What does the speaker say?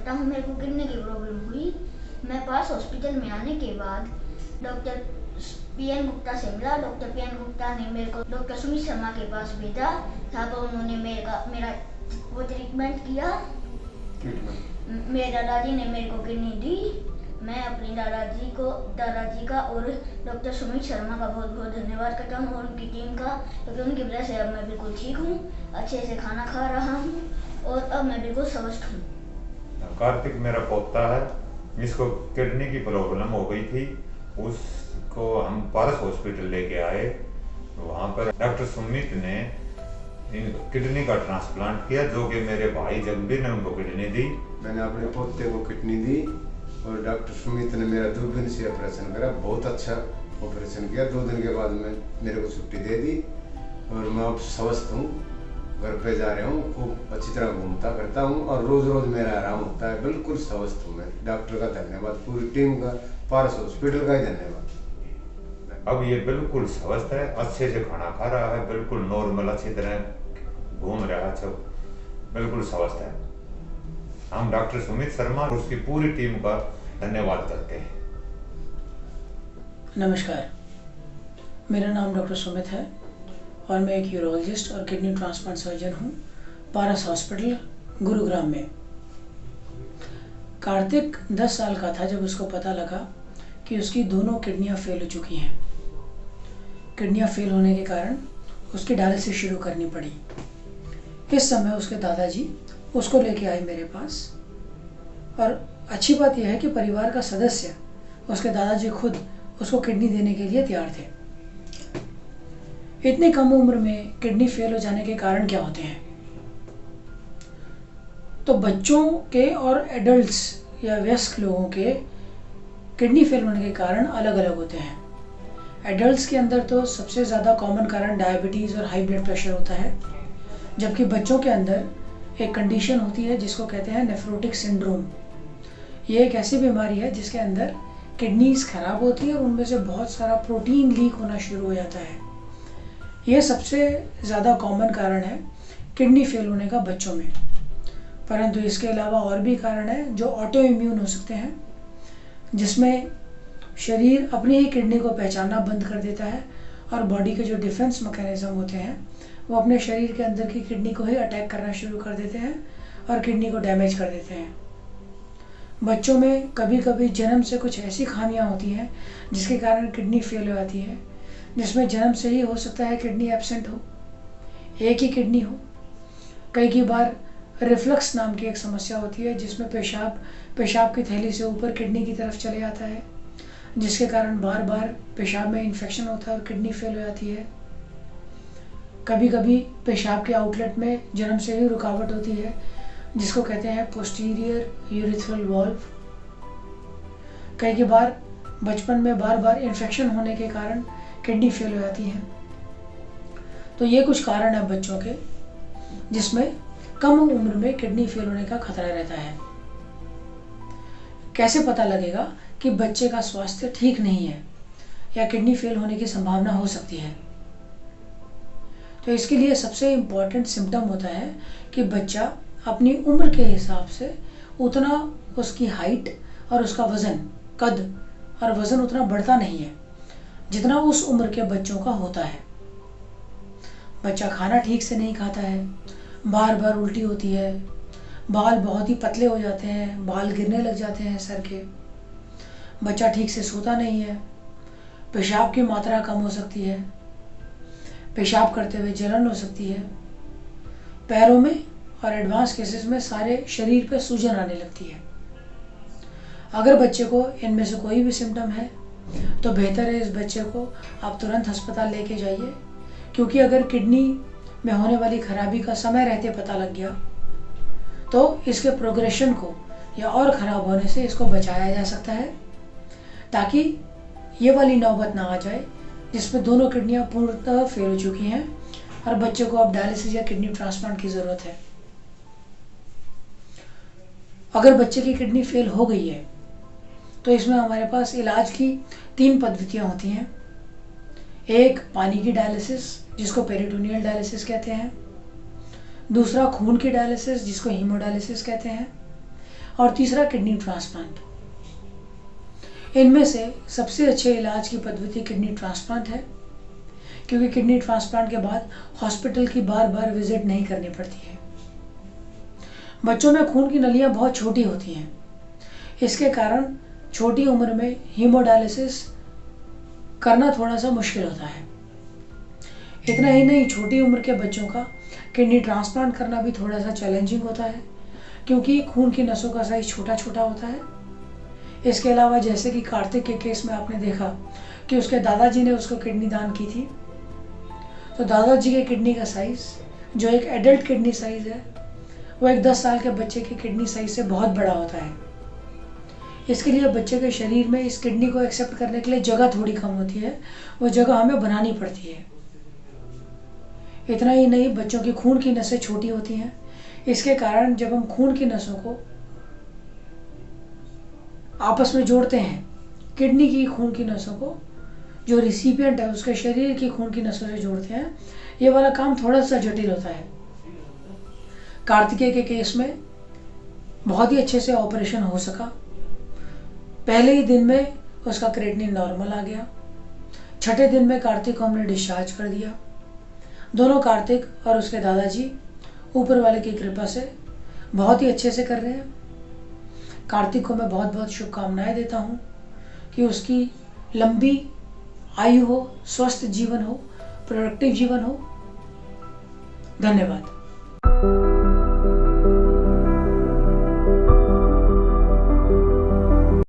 करता हूँ। मेरे को किडनी की प्रॉब्लम हुई। मैं पास हॉस्पिटल में आने के बाद डॉक्टर पीएन गुप्ता से मिला। डॉक्टर पीएन गुप्ता ने मेरे को डॉक्टर सुमित शर्मा के पास भेजा। जहाँ पर उन्होंने मेरा वो ट्रीटमेंट किया। मेरे दादाजी ने मेरे को किडनी दी। मैं अपने दादाजी का और डॉक्टर सुमित शर्मा का बहुत बहुत धन्यवाद करता हूँ और उनकी टीम का, क्योंकि उनकी वजह से अब मैं बिल्कुल ठीक हूँ, अच्छे से खाना खा रहा हूँ और अब मैं बिल्कुल स्वस्थ हूँ। कार्तिक मेरा पोता है, जिसको किडनी की प्रॉब्लम हो गई थी। उसको हम पारस हॉस्पिटल लेके आए। वहाँ पर डॉक्टर सुमित ने किडनी का ट्रांसप्लांट किया, जो कि मेरे भाई जगबीर ने उनको किडनी दी। मैंने अपने पोते को किडनी दी और डॉक्टर सुमित ने मेरा दूरबीन से ऑपरेशन करा। बहुत अच्छा ऑपरेशन किया। 2 दिन के बाद मेरे को छुट्टी दे दी और मैं अब स्वस्थ हूँ। घर पे जा रहा हूँ, खूब अच्छी तरह घूमता करता हूँ और रोज रोज मेरा आराम होता है। बिल्कुल स्वस्थ हूँ मैं। डॉक्टर का धन्यवाद, पूरी टीम का, पारस हॉस्पिटल का ही धन्यवाद। अब ये बिल्कुल स्वस्थ है, अच्छे से खाना खा रहा है, बिल्कुल नॉर्मल अच्छी तरह घूम रहा है, सब बिल्कुल स्वस्थ है। हम डॉक्टर सुमित शर्मा और उसकी पूरी टीम का धन्यवाद करते हैं। नमस्कार, मेरा नाम डॉक्टर सुमित है और मैं एक यूरोलॉजिस्ट और किडनी ट्रांसप्लांट सर्जन हूँ, पारस हॉस्पिटल गुरुग्राम में। कार्तिक 10 साल का था जब उसको पता लगा कि उसकी दोनों किडनियाँ फेल हो चुकी हैं। किडनियाँ फेल होने के कारण उसकी डायलिसिस शुरू करनी पड़ी। इस समय उसके दादाजी उसको लेके आए मेरे पास और अच्छी बात यह है कि परिवार का सदस्य, उसके दादाजी खुद उसको किडनी देने के लिए तैयार थे। इतनी कम उम्र में किडनी फेल हो जाने के कारण क्या होते हैं? तो बच्चों के और एडल्ट्स या वयस्क लोगों के किडनी फेल होने के कारण अलग अलग होते हैं। एडल्ट्स के अंदर तो सबसे ज़्यादा कॉमन कारण डायबिटीज़ और हाई ब्लड प्रेशर होता है, जबकि बच्चों के अंदर एक कंडीशन होती है जिसको कहते हैं नेफ्रोटिक सिंड्रोम। ये एक ऐसी बीमारी है जिसके अंदर किडनीज खराब होती है और उनमें से बहुत सारा प्रोटीन लीक होना शुरू हो जाता है। ये सबसे ज़्यादा कॉमन कारण है किडनी फेल होने का बच्चों में। परंतु इसके अलावा और भी कारण हैं जो ऑटो इम्यून हो सकते हैं, जिसमें शरीर अपनी ही किडनी को पहचानना बंद कर देता है और बॉडी के जो डिफेंस मैकेनिज्म होते हैं वो अपने शरीर के अंदर की किडनी को ही अटैक करना शुरू कर देते हैं और किडनी को डैमेज कर देते हैं। बच्चों में कभी कभी जन्म से कुछ ऐसी खामियां होती हैं जिसके कारण किडनी फेल हो जाती है, जिसमें जन्म से ही हो सकता है किडनी एब्सेंट हो, एक ही किडनी हो। कई बार रिफ्लक्स नाम की एक समस्या होती है जिसमें पेशाब की थैली से ऊपर किडनी की तरफ चले जाता है, जिसके कारण बार बार पेशाब में इन्फेक्शन होता है और किडनी फेल हो जाती है। कभी कभी पेशाब के आउटलेट में जन्म से ही रुकावट होती है जिसको कहते हैं पोस्टीरियर यूरिथ्रल वाल्व। कई बार बचपन में बार बार इन्फेक्शन होने के कारण किडनी फेल हो जाती है। तो ये कुछ कारण है बच्चों के जिसमें कम उम्र में किडनी फेल होने का खतरा रहता है। कैसे पता लगेगा कि बच्चे का स्वास्थ्य ठीक नहीं है या किडनी फेल होने की संभावना हो सकती है? तो इसके लिए सबसे इम्पॉर्टेंट सिम्टम होता है कि बच्चा अपनी उम्र के हिसाब से उतना, उसकी हाइट और उसका वज़न, कद और वज़न उतना बढ़ता नहीं है जितना उस उम्र के बच्चों का होता है। बच्चा खाना ठीक से नहीं खाता है, बार बार उल्टी होती है, बाल बहुत ही पतले हो जाते हैं, बाल गिरने लग जाते हैं सर के, बच्चा ठीक से सोता नहीं है, पेशाब की मात्रा कम हो सकती है, पेशाब करते हुए जलन हो सकती है, पैरों में और एडवांस केसेस में सारे शरीर पे सूजन आने लगती है। अगर बच्चे को इनमें से कोई भी सिम्टम है तो बेहतर है इस बच्चे को आप तुरंत अस्पताल लेके जाइए, क्योंकि अगर किडनी में होने वाली खराबी का समय रहते पता लग गया तो इसके प्रोग्रेशन को या और ख़राब होने से इसको बचाया जा सकता है, ताकि ये वाली नौबत ना आ जाए जिसमें दोनों किडनियाँ पूर्णतः फेल हो चुकी हैं और बच्चे को अब डायलिसिस या किडनी ट्रांसप्लांट की ज़रूरत है। अगर बच्चे की किडनी फेल हो गई है तो इसमें हमारे पास इलाज की 3 पद्धतियाँ होती हैं। एक पानी की डायलिसिस जिसको पेरिटोनियल डायलिसिस कहते हैं, दूसरा खून की डायलिसिस जिसको हीमोडायलिसिस कहते हैं, और तीसरा किडनी ट्रांसप्लांट। इनमें से सबसे अच्छे इलाज की पद्धति किडनी ट्रांसप्लांट है, क्योंकि किडनी ट्रांसप्लांट के बाद हॉस्पिटल की बार बार विजिट नहीं करनी पड़ती है। बच्चों में खून की नलियां बहुत छोटी होती हैं, इसके कारण छोटी उम्र में हीमोडायलिसिस करना थोड़ा सा मुश्किल होता है। इतना ही नहीं, छोटी उम्र के बच्चों का किडनी ट्रांसप्लांट करना भी थोड़ा सा चैलेंजिंग होता है, क्योंकि खून की नसों का साइज छोटा छोटा होता है। इसके अलावा जैसे कि कार्तिक के केस में आपने देखा कि उसके दादाजी ने उसको किडनी दान की थी, तो दादाजी के किडनी का साइज जो एक एडल्ट किडनी साइज है, वो एक 10 साल के बच्चे की किडनी साइज से बहुत बड़ा होता है। इसके लिए बच्चे के शरीर में इस किडनी को एक्सेप्ट करने के लिए जगह थोड़ी कम होती है, वो जगह हमें बनानी पड़ती है। इतना ही नहीं, बच्चों की खून की नसें छोटी होती हैं, इसके कारण जब हम खून की नसों को आपस में जोड़ते हैं, किडनी की खून की नसों को जो रिसिपिएंट है उसके शरीर की खून की नसों से जोड़ते हैं, ये वाला काम थोड़ा सा जटिल होता है। कार्तिकेय के केस में बहुत ही अच्छे से ऑपरेशन हो सका। पहले ही दिन में उसका क्रेटिनिन नॉर्मल आ गया। छठे दिन में कार्तिक को हमने डिस्चार्ज कर दिया। दोनों कार्तिक और उसके दादाजी ऊपर वाले की कृपा से बहुत ही अच्छे से कर रहे हैं। कार्तिक को मैं बहुत बहुत शुभकामनाएं देता हूँ कि उसकी लंबी आयु हो, स्वस्थ जीवन हो, प्रोडक्टिव जीवन हो। धन्यवाद।